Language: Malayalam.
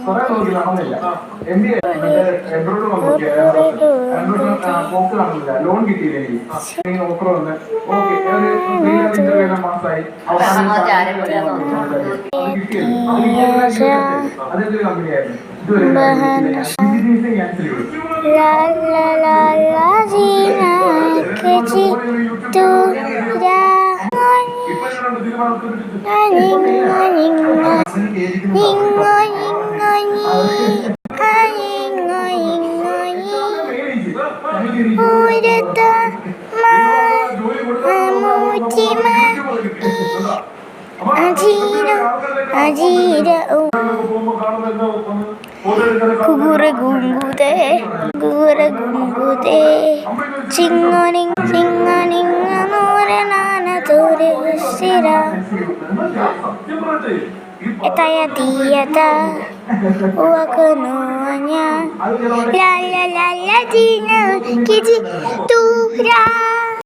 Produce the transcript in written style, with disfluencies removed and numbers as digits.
കുറെ നോക്കി നടന്നില്ല. MBA എബ്രോഡ് നോക്കി പോക്ക് നടന്നില്ല. ലോൺ കിട്ടിയില്ല എനിക്ക്. ഓഫർ വന്ന് ഓക്കെ ഇന്റർവ്യൂ എല്ലാം പാസ്സായി. അതെന്തൊരു കമ്പനിയായിരുന്നു? Etaya tiata wakanonya la la la la dina kiji tura